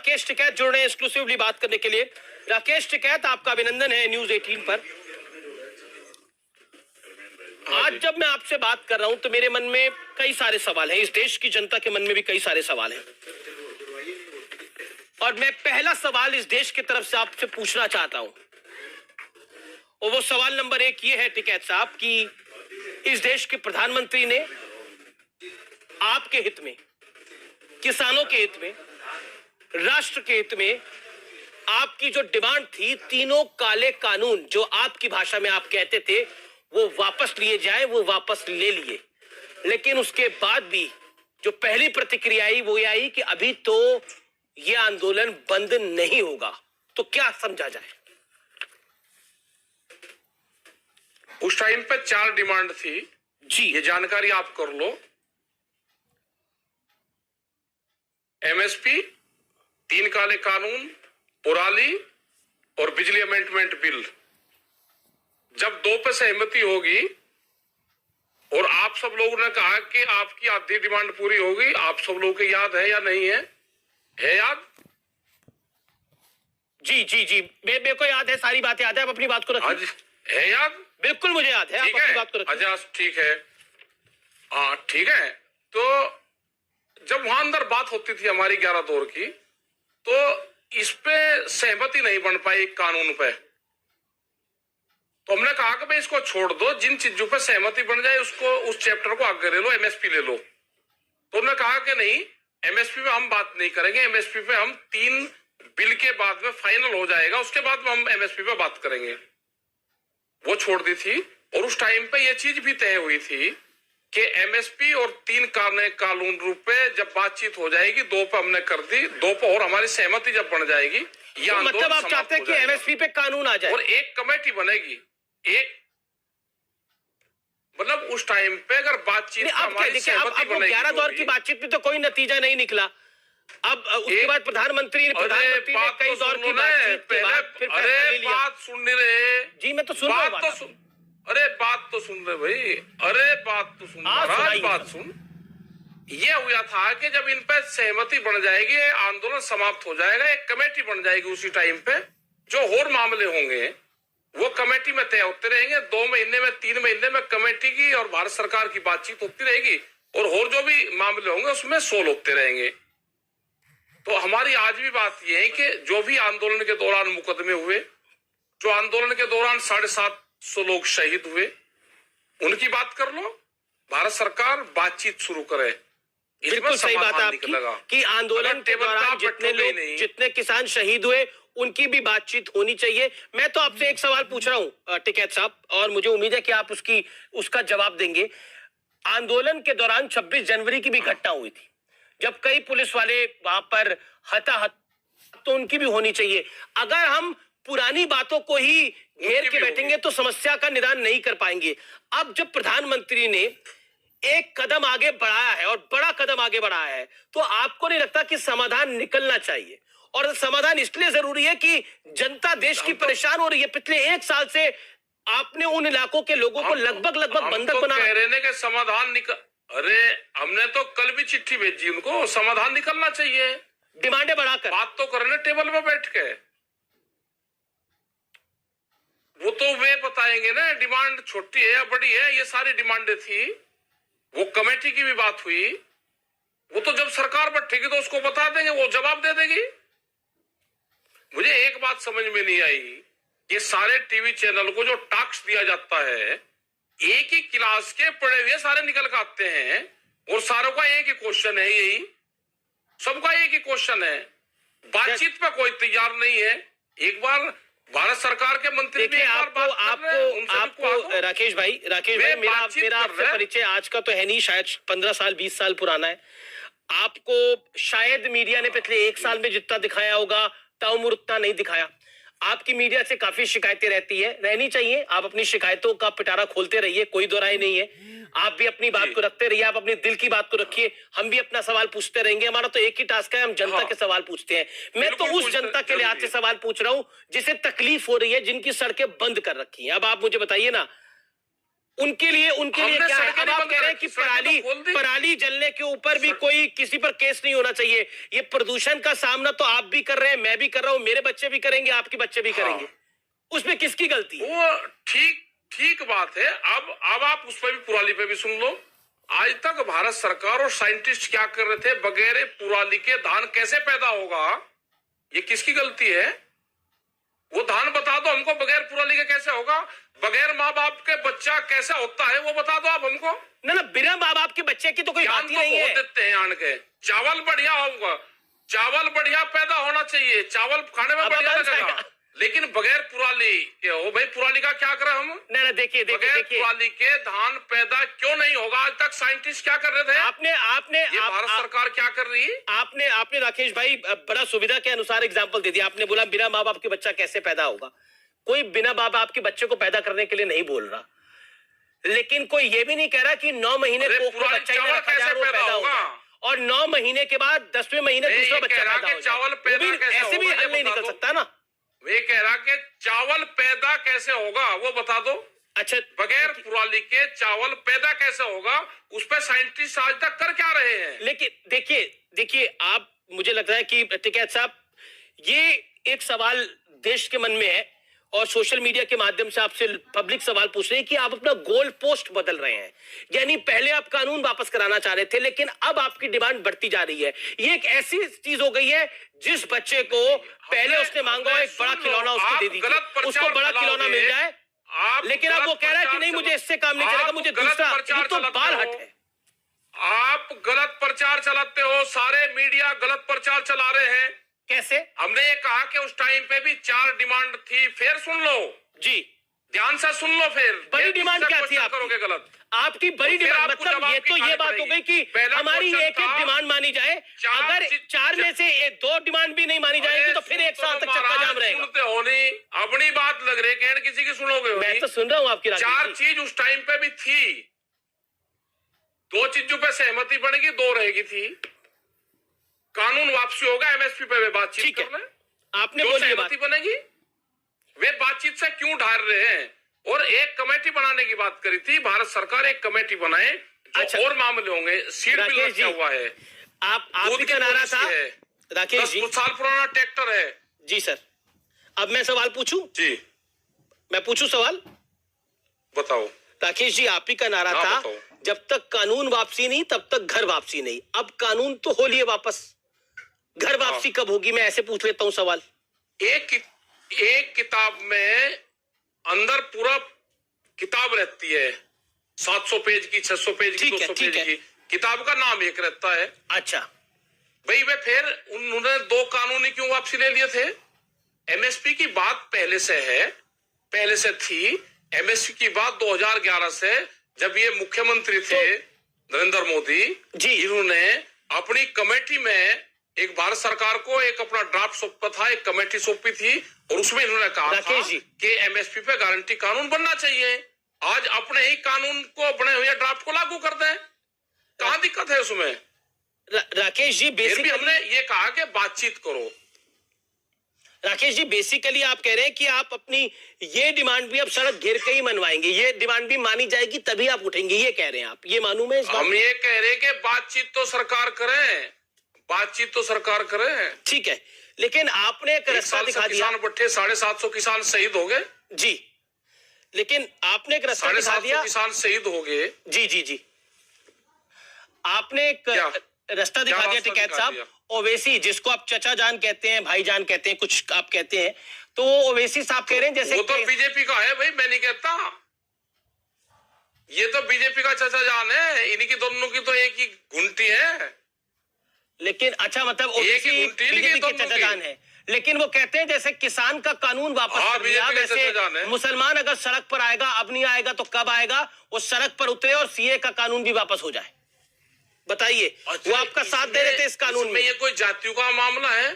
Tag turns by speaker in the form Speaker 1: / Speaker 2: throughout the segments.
Speaker 1: राकेश टिकैत जुड़ रहे हैं एक्सक्लूसिवली बात करने के लिए। राकेश टिकैत, आपका अभिनंदन है न्यूज 18 पर। आज जब मैं आपसे बात कर रहा हूं तो मेरे मन में कई सारे सवाल हैं, इस देश की जनता के मन में भी कई सारे सवाल हैं, और मैं पहला सवाल इस देश की तरफ से आपसे पूछना चाहता हूं, और वो सवाल नंबर 1 ये है टिकैत साहब कि इस देश के प्रधानमंत्री ने आपके हित में, किसानों के हित में, राष्ट्र के हित में आपकी जो डिमांड थी, तीनों काले कानून जो आपकी भाषा में आप कहते थे वो वापस लिए जाए, वो वापस ले लिए। लेकिन उसके बाद भी जो पहली प्रतिक्रिया आई वो ये आई कि अभी तो ये आंदोलन बंद नहीं होगा। तो क्या समझा जाए?
Speaker 2: उस टाइम पे 4 डिमांड थी
Speaker 1: जी,
Speaker 2: ये जानकारी आप कर लो। एमएसपी, 3 काले कानून, पुराली और बिजली अमेंडमेंट बिल। जब 2 पे सहमति होगी और आप सब लोगों ने कहा कि आपकी आधी डिमांड पूरी होगी, आप सब लोगों को याद है या नहीं है? है याद?
Speaker 1: जी जी जी, मेरे को याद है, सारी बातें याद है। आप अपनी बात को रखिए।
Speaker 2: आज है याद?
Speaker 1: बिल्कुल मुझे याद है, आप अपनी बात को रखिए।
Speaker 2: अच्छा ठीक है, हाँ ठीक है। तो जब वहां अंदर बात होती थी हमारी 11 दौर की, तो इस पे सहमति नहीं बन पाई कानून पे। तो हमने कहा कि भाई इसको छोड़ दो, जिन चीजों पे सहमति बन जाए उसको, उस चैप्टर को आगे ले लो, एमएसपी ले लो। तो उन्होंने कहा कि नहीं, एमएसपी पे हम बात नहीं करेंगे, एमएसपी पे हम 3 बिल के बाद में फाइनल हो जाएगा, उसके बाद में हम एमएसपी पे बात करेंगे। वो छोड़ दी थी। और उस टाइम पे ये चीज भी तय हुई थी कि एमएसपी और 3 कानून रूप पे जब बातचीत हो जाएगी, 2 पे हमने कर दी, 2 पे और हमारी सहमति जब बन जाएगी, ये
Speaker 1: तो मतलब आप चाहते हैं कि एमएसपी पे कानून आ जाए
Speaker 2: और एक कमेटी बनेगी। एक मतलब उस टाइम पे अगर बातचीत हमारी सहमति बनेगी,
Speaker 1: 11 दौर की बातचीत में तो कोई नतीजा नहीं निकला। अब उसके बाद प्रधानमंत्री ने कई दौर की बातचीत के बाद फिर फैसला ले लिया।
Speaker 2: बात सुन नहीं रहे
Speaker 1: जी, मैं तो सुन रहा हूं।
Speaker 2: अरे बात तो सुन रहे भाई, अरे बात तो सुन, बात सुन। ये हुआ था कि जब इन पे सहमति बन जाएगी, आंदोलन समाप्त हो जाएगा, एक कमेटी बन जाएगी उसी टाइम पे, जो और मामले होंगे वो कमेटी में तय होते रहेंगे। 2 महीने में, 3 महीने में कमेटी की और भारत सरकार की बातचीत होती रहेगी, और जो भी मामले होंगे उसमें सोल्व होते रहेंगे। तो हमारी आज भी बात यह है कि जो भी आंदोलन के दौरान मुकदमे हुए, जो आंदोलन के दौरान 750 लोग शहीद हुए, उनकी बात कर लो, भारत सरकार बातचीत शुरू करे।
Speaker 1: बिल्कुल सही बात है आपकी कि आंदोलन के दौरान जितने किसान शहीद हुए उनकी भी बातचीत होनी चाहिए। मैं तो आपसे एक सवाल पूछ रहा हूं टिकैत साहब, और मुझे उम्मीद है कि आप उसका जवाब देंगे। आंदोलन के दौरान 26 जनवरी की भी घटना हुई थी, जब कई पुलिस वाले वहां पर हताहत, तो उनकी भी होनी चाहिए। अगर हम पुरानी बातों को ही घेर के बैठेंगे तो समस्या का निदान नहीं कर पाएंगे। अब जब प्रधानमंत्री ने एक कदम आगे बढ़ाया है, और बड़ा कदम आगे बढ़ाया है, तो आपको नहीं लगता कि समाधान निकलना चाहिए? और समाधान इसलिए जरूरी है कि जनता देश की परेशान हो रही है। पिछले 1 साल से आपने उन इलाकों के लोगों को लगभग बंधक बना
Speaker 2: कह रहे हैं कि समाधान निकल। अरे हमने तो कल भी चिट्ठी भेजी उनको, समाधान निकलना चाहिए,
Speaker 1: डिमांडें बढ़ाकर
Speaker 2: बात तो करने टेबल पे बैठ के। वो तो वे बताएंगे ना, डिमांड छोटी है या बड़ी है। ये सारी डिमांडें थी, वो कमेटी की भी बात हुई, वो तो जब सरकार बैठेगी तो उसको बता देंगे, वो जवाब दे देगी। मुझे एक बात समझ में नहीं आई, ये सारे टीवी चैनल को जो टास्क दिया जाता है, एक ही क्लास के पढ़े हुए सारे निकल के आते हैं, और सारों का एक ही क्वेश्चन है, यही सबका एक ही क्वेश्चन है, बातचीत पे कोई तैयार नहीं है। एक बार भारत सरकार के मंत्री भी
Speaker 1: आपको राकेश भाई मेरा आपसे परिचय आज का तो है नहीं, शायद 15 साल 20 साल पुराना है। आपको शायद मीडिया ने पिछले 1 साल में जितना दिखाया होगा, ताउम्र उतना नहीं दिखाया। आपकी मीडिया से काफी शिकायतें रहनी चाहिए। आप अपनी शिकायतों का पिटारा खोलते रहिए, कोई दो राय नहीं है। आप भी अपनी बात को रखते रहिए, आप अपने दिल की बात को रखिए, हम भी अपना सवाल पूछते रहेंगे। हमारा तो एक ही टास्क है, हम जनता के सवाल पूछते हैं। मैं तो उस जनता के लिहाज से सवाल पूछ रहा हूं जिसे तकलीफ हो रही है, जिनकी सड़कें बंद कर रखी हैं। अब आप मुझे बताइए ना, उनके लिए क्या है? अब आप कह रहे हैं कि पराली जलने के ऊपर भी कोई किसी पर केस नहीं होना चाहिए। ये प्रदूषण का सामना तो आप भी कर रहे हैं, मैं भी कर रहा हूं, मेरे बच्चे भी करेंगे, आपके बच्चे भी करेंगे। उसमें किसकी गलती है?
Speaker 2: वो ठीक बात है। अब आप उस पर भी पुराली पे भी सुन लो। आज तक भारत सरकार और साइंटिस्ट क्या कर रहे थे, बगैर पुराली के धान कैसे पैदा होगा, ये किसकी गलती है? वो धान बता दो हमको, बगैर पुराली के कैसे होगा? बगैर माँ बाप के बच्चा कैसा होता है वो बता दो आप हमको।
Speaker 1: ना बिना माँ बाप के बच्चे की तो कोई बात ही नहीं है।
Speaker 2: देते हैं आन के चावल बढ़िया होगा, चावल बढ़िया पैदा होना चाहिए, चावल खाने में बढ़िया लगेगा, लेकिन बगैर पुराली के हो भाई। पुराली का क्या करें हम?
Speaker 1: ना देखिए
Speaker 2: बगैर पुराली के धान पैदा क्यों नहीं होगा? आज तक साइंटिस्ट क्या कर रहे थे? भारत सरकार क्या कर रही है?
Speaker 1: आपने राकेश भाई बड़ा सुविधा के अनुसार एग्जाम्पल दे दिया। आपने बोला बिना माँ बाप के बच्चा कैसे पैदा होगा। कोई बिना माँ बाप के बच्चे को पैदा करने के लिए नहीं बोल रहा, लेकिन कोई ये भी नहीं कह रहा कि 9 महीने पैदा होगा और 9 महीने के बाद 10वें महीने दूसरा बच्चा पैदा होगा।
Speaker 2: चावल पैदा
Speaker 1: ऐसे भी हल नहीं निकल सकता ना।
Speaker 2: वे कह रहा कि चावल पैदा कैसे होगा वो बता दो।
Speaker 1: अच्छा,
Speaker 2: बगैर पुराली के चावल पैदा कैसे होगा, उस पर साइंटिस्ट आज तक कर क्या रहे हैं?
Speaker 1: लेकिन देखिए आप, मुझे लगता है कि टिकैत साहब, ये एक सवाल देश के मन में है और सोशल मीडिया के माध्यम से आपसे पब्लिक सवाल पूछ रहे हैं कि आप अपना गोल पोस्ट बदल रहे हैं। यानी पहले आप कानून वापस कराना चाह रहे थे, लेकिन अब आपकी डिमांड बढ़ती जा रही है। ये एक ऐसी चीज हो गई है, जिस बच्चे को पहले उसने मांगा एक बड़ा खिलौना उसको दे दीजिए, उसको बड़ा खिलौना मिल जाए, लेकिन अब वो कह रहा है कि नहीं मुझे इससे काम नहीं चलेगा, मुझे दूसरा। तो बाल हट है।
Speaker 2: आप गलत प्रचार चलाते हो, सारे मीडिया गलत प्रचार चला रहे हैं।
Speaker 1: कैसे?
Speaker 2: हमने ये कहा कि उस टाइम पे भी 4 डिमांड थी, फिर सुन लो
Speaker 1: जी,
Speaker 2: ध्यान से सुन लो। फिर
Speaker 1: बड़ी डिमांड क्या थी? आप
Speaker 2: करोगे गलत।
Speaker 1: आपकी बड़ी डिमांड मतलब ये बात हो गई कि हमारी एक डिमांड मानी जाए। अगर 4 में से 2 डिमांड भी नहीं मानी जाएगी तो फिर 1 साल तक चक्का जाम रहेगा।
Speaker 2: सुनते हो नहीं, अपनी बात लग रही है, किसी की सुनोगे?
Speaker 1: मैं तो सुन रहा हूँ आपकी।
Speaker 2: 4 चीज उस टाइम पे भी थी, 2 चीजों पे सहमति बनेगी, 2 रहेगी थी। कानून वापसी होगा, एमएसपी पे बातचीत कर ले, आपने बोली सहमति बनेगी। वे बातचीत से क्यों ढार रहे हैं? और एक कमेटी बनाने की बात करी थी भारत सरकार, एक कमेटी बनाए जो अच्छा, और मामले होंगे। सीट बिल रखा हुआ है।
Speaker 1: आप का नारा था राकेश जी,
Speaker 2: 10 साल पुराना ट्रैक्टर है
Speaker 1: जी। सर अब मैं सवाल पूछूं जी? मैं पूछूं सवाल?
Speaker 2: बताओ
Speaker 1: राकेश जी, आप ही का नारा था जब तक कानून वापसी नहीं तब तक घर वापसी नहीं। अब कानून तो हो लिए वापस, घर वापसी कब होगी? मैं ऐसे पूछ लेता हूं सवाल।
Speaker 2: एक किताब में अंदर पूरा किताब रहती है, 700 पेज की, 600 पेज की, 200 पेज की। किताब का नाम एक रहता है।
Speaker 1: अच्छा
Speaker 2: भाई वे फिर उन्होंने 2 कानूनी क्यों वापसी ले लिए थे? एमएसपी की बात पहले से है, पहले से थी। एमएसपी की बात 2011 से, जब ये मुख्यमंत्री थे नरेंद्र मोदी जी, इन्होंने अपनी कमेटी में एक भारत सरकार को एक अपना ड्राफ्ट सौंपा था, एक कमेटी सौंपी थी, और उसमें इन्होंने कहा था कि एमएसपी पे गारंटी कानून बनना चाहिए। आज अपने ही कानून को, बने हुए ड्राफ्ट को लागू कर दें, कहां दिक्कत है उसमें?
Speaker 1: राकेश जी,
Speaker 2: बेसिकली हमने ये कहा कि बातचीत करो।
Speaker 1: राकेश जी, बेसिकली आप कह रहे हैं कि आप अपनी ये डिमांड भी अब सड़क घेर के ही मनवाएंगे, ये डिमांड भी मानी जाएगी तभी आप उठेंगे, ये कह रहे हैं आप? ये मानूं मैं?
Speaker 2: हम ये कह रहे हैं कि बातचीत तो सरकार करे, बातचीत तो सरकार करे।
Speaker 1: ठीक है, लेकिन आपने एक रास्ता दिखा दिया।
Speaker 2: किसान बैठे, 750 किसान शहीद हो गए
Speaker 1: जी, लेकिन आपने एक रास्ता दिखा दिया।
Speaker 2: किसान शहीद हो गए
Speaker 1: जी जी जी, आपने एक रास्ता दिखा दिया टिकैत साहब। ओवैसी, जिसको आप चचा जान कहते हैं, भाई जान कहते हैं, कुछ आप कहते हैं, तो ओवैसी साहब कह रहे हैं जैसे
Speaker 2: वो तो बीजेपी का है भाई, मैं नहीं कहता। ये तो बीजेपी का चचा जान है, इनकी दोनों की तो एक ही घुंटी है।
Speaker 1: लेकिन अच्छा, मतलब ओवैसी बीजेपी के चचा जान है, लेकिन वो कहते हैं जैसे किसान का कानून वापस कर दिया, वैसे मुसलमान अगर सड़क पर आएगा, अब नहीं आएगा तो कब आएगा, वो सड़क पर उतरे और सीए का कानून भी वापस हो जाए। बताइए, वो आपका साथ दे रहे थे इस कानून में?
Speaker 2: ये कोई जातियों का मामला है?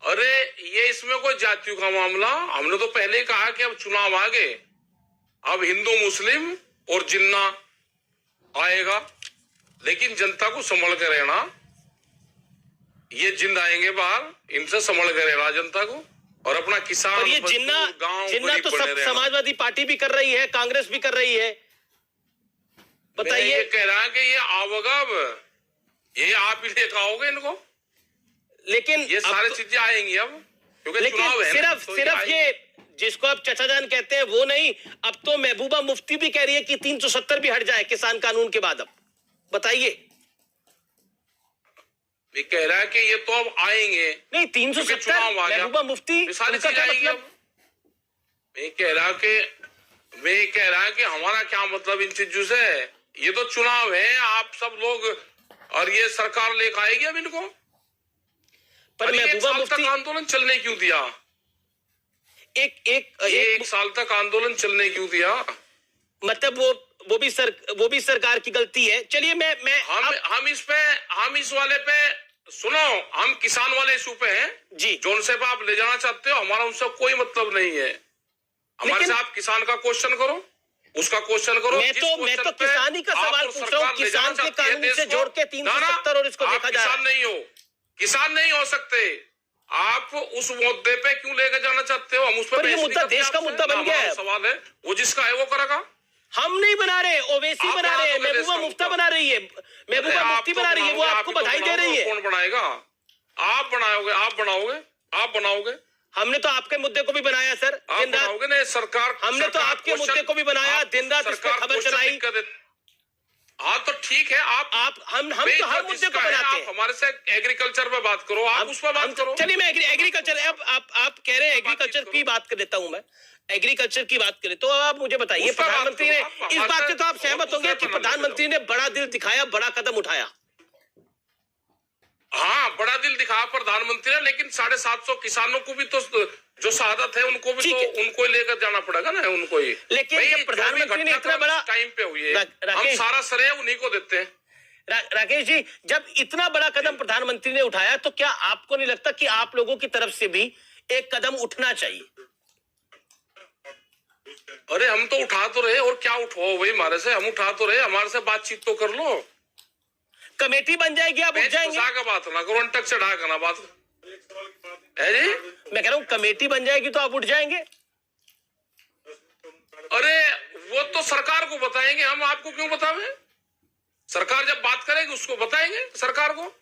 Speaker 2: अरे ये इसमें कोई जातियों का मामला, हमने तो पहले ही कहा कि अब चुनाव आ गए, अब हिंदू मुस्लिम और जिन्ना आएगा, लेकिन जनता को संभल कर रहना। ये जिंद आएंगे बाहर, इनसे संभल कर रहना जनता को, और अपना किसान,
Speaker 1: ये जिन्ना तो सब समाजवादी पार्टी भी कर रही है, कांग्रेस भी कर रही है।
Speaker 2: मैं
Speaker 1: बताइए।
Speaker 2: ये कह रहा कि ये आवगब, ये आप ही लेकर आओगे इनको,
Speaker 1: लेकिन
Speaker 2: ये सारी
Speaker 1: तो,
Speaker 2: चीजें आएंगी अब, क्योंकि
Speaker 1: लेकिन
Speaker 2: चुनाव है ना, तो
Speaker 1: सिर्फ ये जिसको आप चचा जान कहते हैं वो नहीं, अब तो महबूबा मुफ्ती भी कह रही है कि 370 भी हट जाए किसान कानून के बाद। अब बताइए।
Speaker 2: मैं कह रहा है कि ये तो अब आएंगे
Speaker 1: नहीं, 370 महबूबा मुफ्ती,
Speaker 2: ये सारी
Speaker 1: उनका
Speaker 2: चीजें
Speaker 1: क्या
Speaker 2: आएंगी
Speaker 1: मतलब?
Speaker 2: अब। मैं कह रहा कि हमारा क्या मतलब इन चीजों से, ये तो चुनाव है, आप सब लोग, और ये सरकार लेकर आएगी अब इनको।
Speaker 1: पर महबूबा मुफ्ती
Speaker 2: आंदोलन चलने क्यों दिया? एक साल तक आंदोलन चलने क्यों दिया?
Speaker 1: मतलब वो भी सरकार की गलती है। चलिए
Speaker 2: हम इस वाले पे सुनो, हम किसान वाले इशू पे हैं
Speaker 1: जी,
Speaker 2: जो उनसे आप ले जाना चाहते हो, हमारा उनसे कोई मतलब नहीं है। हमारे से आप किसान का क्वेश्चन करो, उसका क्वेश्चन करो।
Speaker 1: मैं तो किसानी का सवाल पूछ रहा हूँ, किसान के कानून से जोड़ के 370 और इसको देखा जा रहा है।
Speaker 2: किसान नहीं हो सकते, आप उस मुद्दे पे क्यों लेकर जाना चाहते हो? हम उस पर
Speaker 1: ये मुद्दा देश का मुद्दा बन गया है।
Speaker 2: सवाल है, वो जिसका है वो करेगा।
Speaker 1: हम नहीं बना रहे, ओवैसी बना रहे हैं, महबूबा मुफ्ता बना रही है, महबूबा मुफ्ती बना रही है, वो आपको बधाई दे रही है।
Speaker 2: कौन बनाएगा? आप बनाओगे।
Speaker 1: हमने तो आपके मुद्दे को भी बनाया सर, दिन रात।
Speaker 2: नहीं, सरकार,
Speaker 1: हमने तो आपके मुद्दे को भी बनाया, दिन रात इस पे खबर चलाई।
Speaker 2: हाँ तो ठीक है,
Speaker 1: हम तो हर मुद्दे को बनाते हैं।
Speaker 2: हमारे से एग्रीकल्चर पे बात करो, आप उस पर बात करो।
Speaker 1: चलिए, मैं एग्रीकल्चर, अब आप कह रहे हैं एग्रीकल्चर की बात कर लेता हूं, मैं एग्रीकल्चर की बात करें तो आप मुझे बताइए, प्रधानमंत्री ने इस बात से तो आप सहमत होंगे कि प्रधानमंत्री ने बड़ा दिल दिखाया, बड़ा कदम उठाया।
Speaker 2: हाँ, बड़ा दिल दिखाया प्रधानमंत्री ने, लेकिन 750 किसानों को भी तो जो शहादत है उनको भी तो उनको लेकर जाना पड़ेगा ना, उनको ही।
Speaker 1: लेकिन जब प्रधानमंत्री ने इतना बड़ा
Speaker 2: टाइम पे हुई है, हम सारा श्रेय उन्हीं को देते हैं।
Speaker 1: राकेश जी, जब इतना बड़ा कदम प्रधानमंत्री ने उठाया तो क्या आपको नहीं लगता कि आप लोगों की तरफ से भी एक कदम उठना चाहिए?
Speaker 2: अरे हम तो उठा तो रहे, और क्या उठवाओ भाई हमारे से, हम उठा तो रहे, हमारे से बातचीत तो कर लो।
Speaker 1: कमेटी बन जाएगी, आप उठ जाएंगे।
Speaker 2: का बात ना करो, अंटक से ढा करना बात है जी।
Speaker 1: मैं कह रहा हूँ कमेटी बन जाएगी तो आप उठ जाएंगे।
Speaker 2: अरे वो तो सरकार को बताएंगे, हम आपको क्यों बतावें? सरकार जब बात करेगी उसको बताएंगे सरकार को।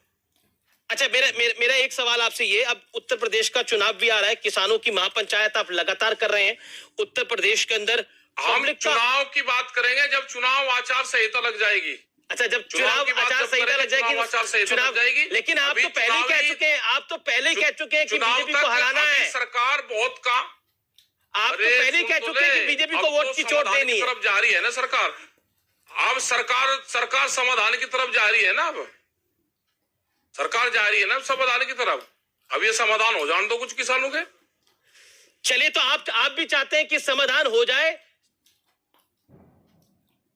Speaker 1: अच्छा, मेरा एक सवाल आपसे ये, अब उत्तर प्रदेश का चुनाव भी आ रहा है, किसानों की महापंचायत आप लगातार कर रहे हैं उत्तर प्रदेश के अंदर।
Speaker 2: हम चुनाव की बात करेंगे जब चुनाव आचार संहिता लग जाएगी।
Speaker 1: अच्छा, जब चुनाव आचार संहिता लग जाएगी, चुनाव जाएगी, लेकिन आप तो पहले ही कह चुके हैं, कि बीजेपी को हराना है।
Speaker 2: सरकार बहुत का,
Speaker 1: आप तो पहले ही कह चुके हैं कि बीजेपी को वोट की चोट देनी है।
Speaker 2: तरफ जा रही है ना सरकार, अब सरकार समाधान की तरफ जा रही है ना, अब सरकार जा रही है ना समाधान की तरफ। अब ये समाधान हो जाने दो कुछ किसानों के।
Speaker 1: चलिए, तो आप भी चाहते हैं कि समाधान हो जाए?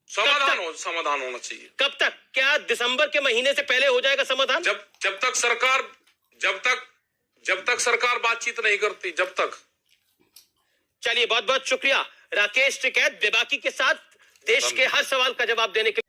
Speaker 2: समाधान होना चाहिए।
Speaker 1: कब तक? क्या दिसंबर के महीने से पहले हो जाएगा समाधान?
Speaker 2: जब तक सरकार बातचीत नहीं करती, जब तक।
Speaker 1: चलिए, बहुत बहुत शुक्रिया राकेश टिकैत बेबाकी के साथ देश के हर सवाल का जवाब देने के लिए।